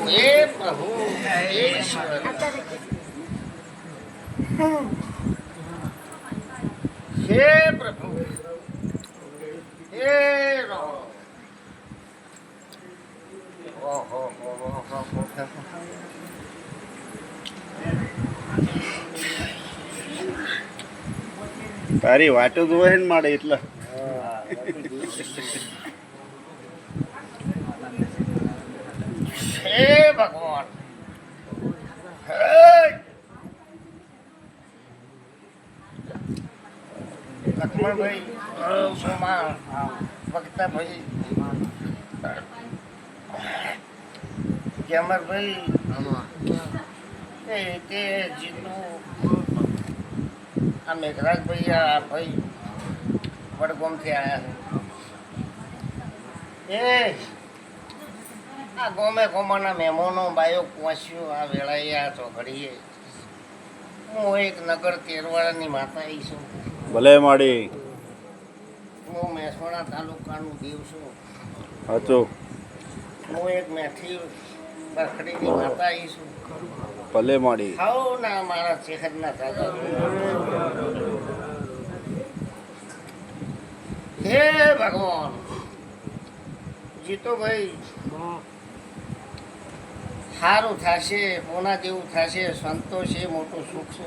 હે પ્રભુ હે ઈશ્વર હે પ્રભુ હે રામ ઓહો તારી વાટો જોવે ને માડે એટલે હે ભગવાન હે લક્ષ્મણભાઈ સોમા વક્તાભાઈ જમરભાઈ તે જીતુ આ મેઘરાજભાઈ આ ભાઈ વડગોમથી આવ્યા છે એ આ ગોમે ગોમાના મહેમાનો બાયો પહોંચ્યો આ વેળાએ આ ચોઘડીએ હું એક નગર તેરવાડાની માતા આવી છું ભલે માડી હું મહેસાણા તાલુકાનું દેવ છું સાચો હું એક મેઠી બખડીની માતા આવી છું ભલે માડી ખાઓ ના મારા ચેહરના દાદા હે ભગવાન જીતુભાઈ સારું થશે પોના જેવું થશે સંતોષ એ મોટું સુખ છે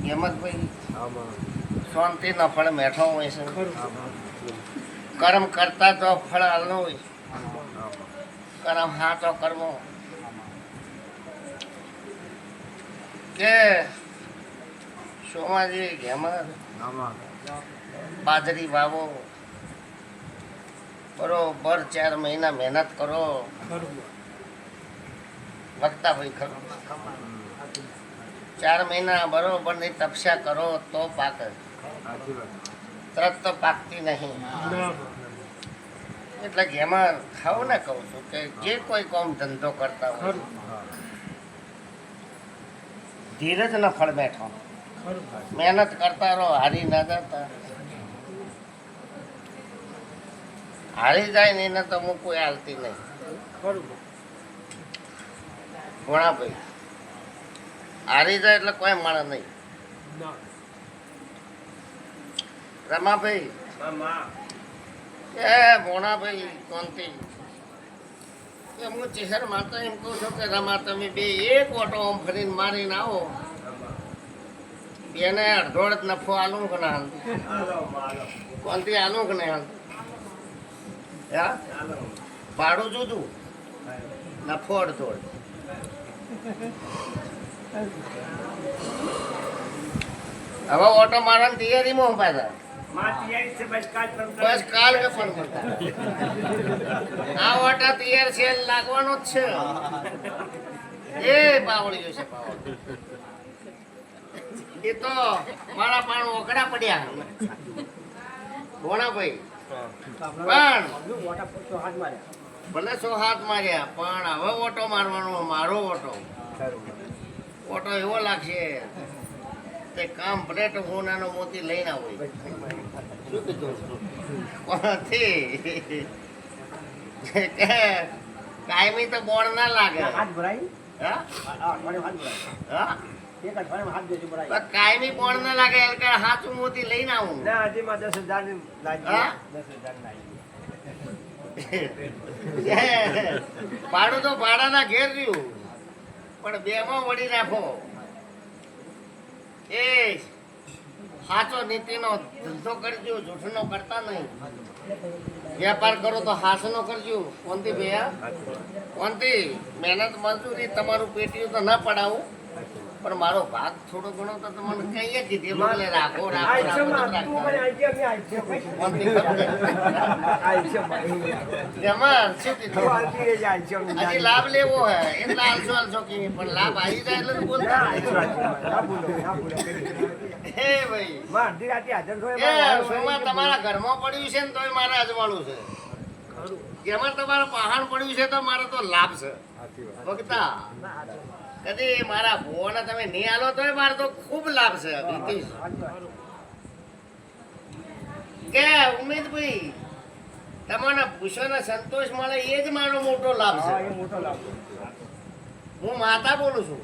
હેમંતભાઈ શાંતિ ન ફળ મેઠો હોય છે કર્મ કરતા તો ફળ હાલનો હોય કર્મ હાચો કરવો કે સોમાજી હેમર બાજરી વાવો બરોબર 4 મહિના મહેનત કરો વક્તા ભાઈ ખરો 4 મહિના બરોબર ની તપસ્યા કરો તો પાક તરત તો પાકતી નહીં એટલે એમાં ખાવ ને કહું છું કે જે કોઈ કામ ધંધો કરતા હોય ધીરજ ન ફળ બેઠો મહેનત કરતા રહો હારી ના જતા હારી જાય ને એને તો હું કોઈ હાલતી નહીં ભોણાભાઈ હારી જાય એટલે કોઈ મળે નહીં રમાભાઈ એ ભોણાભાઈ કોનથી એ હું ચેહર માતા એમ કહું છું કે રમા તમે બે એક ઓટો આમ ફરીને મારીને આવો બેને અડધોડ નફો આલું કે ના હાલતું કોનથી આલું કે નહીં હાલતું ભાડું જુદું નફો અડધોડ હવે ઓટો મારવાની તૈયારીમાં હું પાછા બસ કાલ કે ફોન કરતા આ ઓટા તૈયાર છે લાગવાનો જ છે એ પાવળ્યો છે પાવળ એ તો મારા પાણ ઓકડા પડ્યા ભોણાભાઈ પણ ભલે 100 હાથ માર્યા પણ હવે ઓટો મારવાનો મારો ઓટો એવો લાગશે તે કામ પ્લેટ હોનાનો મોતી લઈને આવો શું કીધું કોણથી કાયમી તો બોણ ના લાગે કાયમી બોણ ના લાગે એટલે હાથું મોતી લઈને આવું ભાડું તો ભાડાના ઘેર રહ્યું પણ 2 માં વળી રાખો એ સાચો નીતિનો ધંધો કરજો જૂઠનો કરતા નહીં વેપાર કરો તો હાસનો કરજો કોનથી ભૈયા કોનથી મહેનત મજૂરી તમારું પેટીયું તો ના પડાવું પણ મારો ભાગ થોડો ઘણો તો તમને કહીએ કીધું રાખો હજી લાભ લેવો હે એટલે હાલશો કે પણ લાભ આવી જાય એટલે બોલતા હે ભાઈ સોમાં તમારા ઘરમાં પડ્યું છે ને તોય મારે અજવાળું છે જેમાં તમારે પહાણ પડ્યું છે તો મારે તો લાભ છે વખતા કદી મારા ભુવાને તમે નહીં આલો તોય મારે તો ખૂબ લાભ છે કે ઉમેદભાઈ તમને પૂછોને સંતોષ મળે એ જ મારો મોટો લાભ છે. હું માતા બોલું છું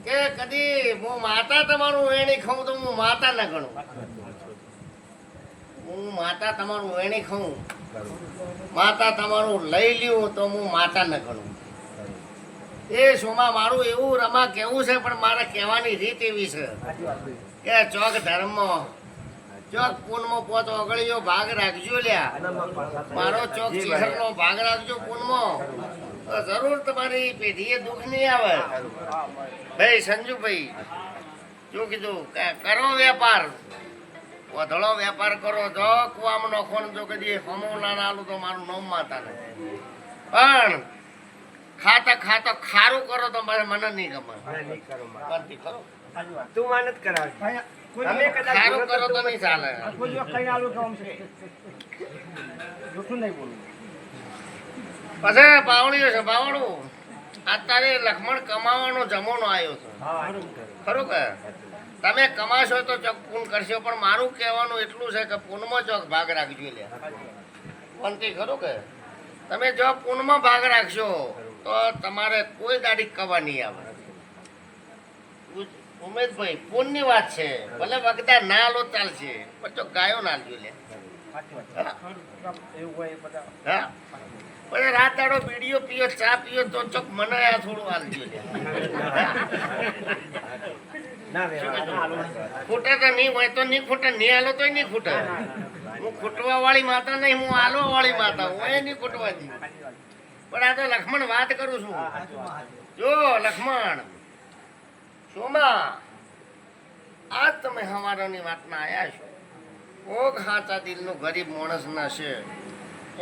કે કદી હું માતા તમારું વેણી ખાઉં તો હું માતા ન ગણું. હું માતા તમારું વેણી ખાઉં, માતા તમારું લઈ લ્યું તો હું માતા ન ગણું. એ શોમાં મારું એવું રમા કેવું છે, પણ મારે કહેવાની રીત એવી છે કે ચોક ધર્મમાં ચોક પૂનમાં પોત ઓગળીયો ભાગ રાખજો લ્યા. મારો ચોક ચીહરનો ભાગ રાખજો પૂનમાં, તો જરૂર તમારી પેઢીએ દુઃખ નહીં આવે. ભાઈ સંજુભાઈ શું કીધું કે કરો વેપાર, વધળો વેપાર કરો. જો કુવામાં નોખો જો કદી હમો ના આલું તો મારું નામ માતા ને. પણ ખાતા ખાતા ખારું કરો તો મને નહીં ગમે. ખરો તું માનત કરાવ ખારું કરો તો નહીં ચાલે. પછી પાવણીઓ છે પાવણું. અત્યારે લક્ષ્મણ કમાવાનો જમાનો આવ્યો છે. ખરું કે તમે કમાશો તો ચોક પૂન કરશો, પણ મારું કહેવાનું એટલું છે કે પૂનમાં ચોક ભાગ રાખજો લે. પણ તે ખરું કે તમે જો પૂનમાં ભાગ રાખશો તો તમારે કોઈ દાડી કવા નહીં આવે. ઉમેશભાઈ પૂનની વાત છે, ભલે વગતા ના લો ચાલશે, પણ ચોક ગાયો ના લ્યો લે. હા પછી રાત દાડો બીડીઓ પીઓ ચા પીઓ તો ચોક મને આ થોડું હાલજો લે. ખૂટે તો નહીં હોય તો નહીં ખૂટે, નહીં હાલો તો નહીં ખૂટે. હું ખૂટવા વાળી માતા નહીં, હું હાલવા વાળી માતા હું એ નહીં ખૂટવા દી. પણ આ તો લક્ષ્મણ વાત કરું છું. જો લક્ષ્મણ સોમા આજ તમે હવારોની વાતમાં આવ્યા છો. કોક સાચા દિલનો ગરીબ માણસ ના છે,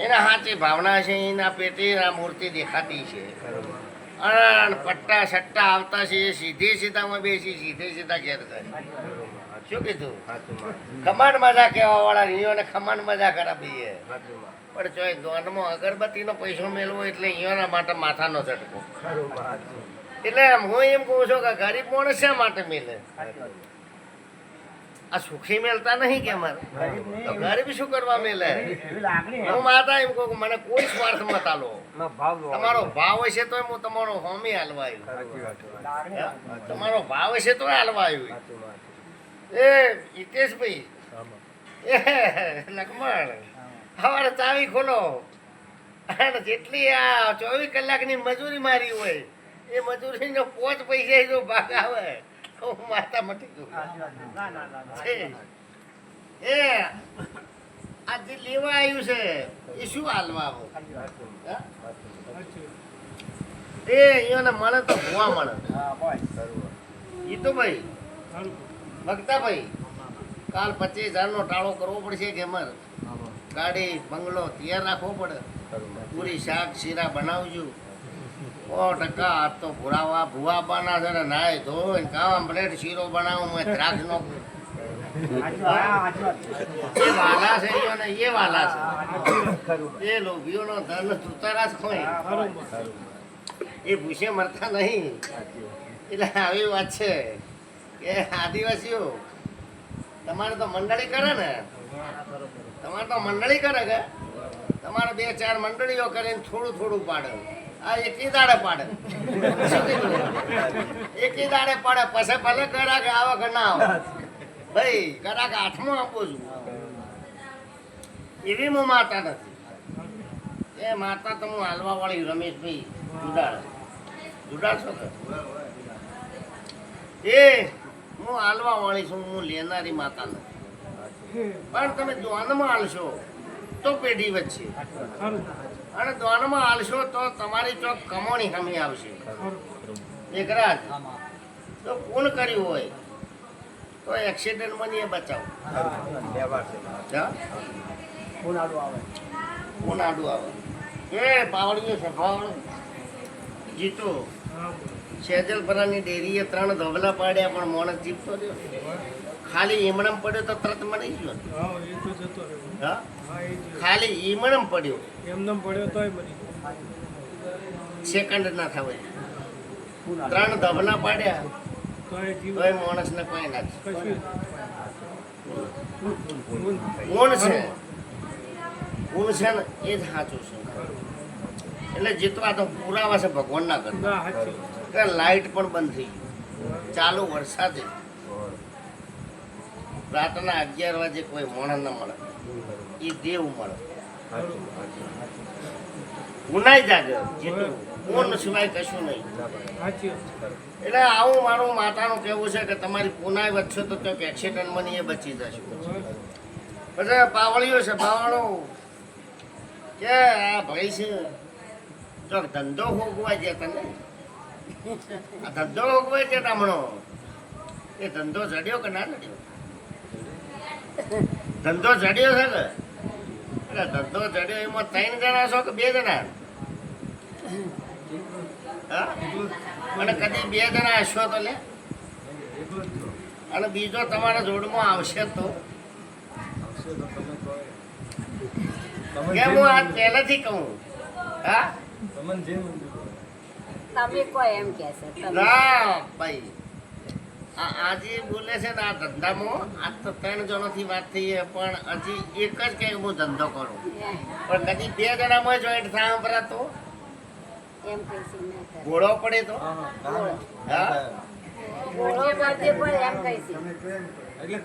એના સાચી ભાવના છે, એના પેટે આ મૂર્તિ દેખાતી છે. અને પટ્ટા સટ્ટા આવતા છે, એ સીધે સીધામાં બેસી સીધે સીધા ઘેર જાય. શું કીધું? ખમાન મજા કહેવા વાળા અહીંયોને ખમાન મજા કરાવીએ. પણ જો દોનમાં અગરબત્તીનો પૈસો મેળવો એટલે અહીંયાના માટે માથાનો ઝટકો. એટલે હું એમ કહું છું કે ગરીબ માણસ શા માટે મેલે? આ સુખી મેલતા નહીં કે મારે તો ગરીબ શું કરવા મેલે? હું માતા એમ કહું મને કોઈ સ્વાર્થ મત આલો. તમારો ભાવ હશે તો હું તમારો હોમી હાલવા આવ્યો. તમારો ભાવ હશે તો હાલવા આવ્યું. એ હિતેશભાઈ એ લક્ષ્મણ સવારે ચાવી ખોલો અને જેટલી આ 24 કલાકની મજૂરી મારી હોય એ મજૂરીનો 5 પૈસા જો ભાગ આવે તો હું માતા મટી ગયું. એ આ જે લેવા આવ્યું છે એ શું હાલવા આવો? એ અહીંયાને મળે તો ભૂવા મળે. એ તો ભાઈ ભક્તાભાઈ કાલ 25,000 નો ટાળો કરવો પડશે કે અમારે ગાડી બંગલો તૈયાર રાખવો પડે. પૂરી શાક શીરા બનાવજો 100%. આજ તો ભૂવા બાના છે ને નાય ધોઈને કામ પ્લેટ શીરો બનાવું મેં દ્રાક્ષ નો એ વાલા છે એ વાલા છે એ લોભીઓનો ધન તુતારા જ ખોય એ ભૂસે મરતા નહીં. એટલે આવી વાત છે કે આદિવાસીઓ તમારે તો મંડળી કરે ને, તમારે તો મંડળી કરે કે તમારે 2-4 મંડળીઓ કરીને થોડું થોડું પાડે. આ એકી દાડે પાડે. એકી દાડે પાડે પછી ભલે કરા કે આવો કે ના આવો ભાઈ કરા કે હાથમાં આપું છું. એવી હું માતા નથી. એ માતા તો હું હાલવા વાળી રમેશભાઈ જુડાડશો કે એ હું હાલવા વાળી છું, હું લેનારી માતા નથી. પણ તમે દ્વાનમાં હાલશો તો પેઢી વચ્ચે, અને દ્વાનમાં હાલશો તો તમારી ચોક કમાણી હમી આવશે. એક રાત તો પૂન કર્યું હોય તો એક્સિડન્ટમાં નહીં બચાવ. પૂન આડું આવે એ પાવડીઓ સફાવડું જીતો સેજલપરાની ડેરીએ 3 ધોબલા પાડ્યા પણ મોણસ જીવતો રહ્યો. ખાલી ઈમણમ પડ્યો તો તરત મળી ગયો. હા ખાલી ઈમણમ પડ્યો એમનેમ પડ્યો તોય મરી સેકન્ડ ના થવાય. 3 ધોબલા પાડ્યા તોય જીવ તોય માણસને કોઈ નથી. કશું કોણ છે ગુણ છે ને એ જ સાચું છે એટલે જેટલું આ તો પુરાવા છે ભગવાનના કરતા ના સાચી કે લાઇટ પણ બંધ થઈ ગઈ ચાલુ વરસાદે રાતના 11 વાગે કોઈ મોણા ન મળે એ દેવ મળે ઉનાઈ જાગે જેટલું પૂર્ણ સિવાય કશું નહીં સાચી એટલે આવું મારું માતાનું કહેવું છે કે તમારી પુનાઈ વધશે તો ક્યાંક એક્સિડન્ટમાં ને એ બચી જશે પછી પાવળીઓ છે પાવળો કે આ ભાઈ છે જો ધંધો હોગવા જતા ને આ ધંધો હોગવા જતા હમણો એ ધંધો જડ્યો કે ના જડ્યો ધંધો જડ્યો છે કે એટલે ધંધો જડ્યો એમાં 3 જણા છો કે 2 જણા હા અને કદી 2 જણા હશો તો લે અને બીજો તમારા જોડમાં આવશે તો કેમ હું આજ પહેલેથી કહું હા તમે કોઈ એમ કે છે તમે ના ભાઈ આજે બોલે છે ને આ ધંધામાં આજ તો 3 જણોથી વાત થઈ છે પણ હજી એક જ કે હું ધંધો કરું પણ કદી 2 જણામાં જોઈન્ટ થાય તો એમ કઈ છે ના કરે ઘોડો પડે તો હા ઘોડો પડે પણ એમ કઈ છે